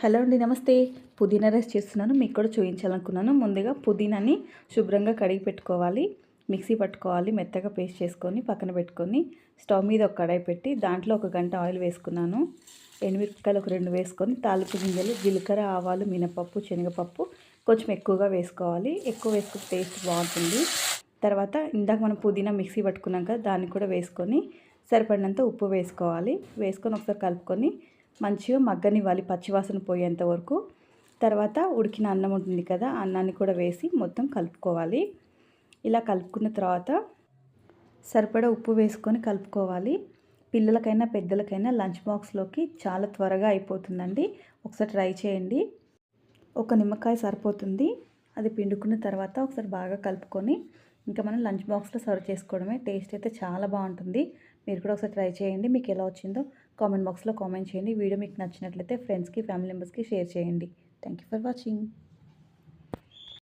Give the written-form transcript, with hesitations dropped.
Hello అండి, నమస్తే. పుదీనా రైస్ చేస్తున్నాను, మీకు కూడా చూపించాలనుకున్నాను. ముందుగా పుదీనాని శుభ్రంగా కడిగి పెట్టుకోవాలి, మిక్సీ పట్టుకోవాలి, మెత్తగా పేస్ట్ చేసుకొని పక్కన పెట్టుకొని స్టవ్ మీద ఒక కడాయి పెట్టి దాంట్లో 1 గంట ఆయిల్ వేసుకున్నాను. ఎండుమిరపకాయలు ఒక 2 వేసుకొని తాలింపు గింజలు, జీలకర్ర, ఆవాలు, మినపప్పు, శనగపప్పు కొంచెం ఎక్కువగా వేసుకోవాలి. ఎక్కువ వేసుకుంటే టేస్ట్ బాగుంటుంది. తర్వాత ఇందాక మనం పుదీనా మిక్సీ పట్టుకున్నాం కదా, దాన్ని కూడా వేసుకొని సరిపడినంత ఉప్పు వేసుకోవాలి. వేసుకొని ఒకసారి కలుపుకొని మంచిగా మగ్గనివ్వాలి పచ్చివాసన పోయేంత వరకు. తర్వాత ఉడికిన అన్నం ఉంటుంది కదా, అన్నాన్ని కూడా వేసి మొత్తం కలుపుకోవాలి. ఇలా కలుపుకున్న తర్వాత సరిపడా ఉప్పు వేసుకొని కలుపుకోవాలి. పిల్లలకైనా పెద్దలకైనా లంచ్ బాక్స్లోకి చాలా త్వరగా అయిపోతుందండి. ఒకసారి ట్రై చేయండి. ఒక నిమ్మకాయ సరిపోతుంది. అది పిండుకున్న తర్వాత ఒకసారి బాగా కలుపుకొని ఇంకా మనం లంచ్ బాక్స్లో సర్వ్ చేసుకోవడమే. టేస్ట్ అయితే చాలా బాగుంటుంది. మీరు కూడా ఒకసారి ట్రై చేయండి. మీకు ఎలా వచ్చిందో కామెంట్ బాక్స్లో కామెంట్ చేయండి. వీడియో మీకు నచ్చినట్లయితే ఫ్రెండ్స్కి, ఫ్యామిలీ మెంబర్స్కి షేర్ చేయండి. Thank you for watching.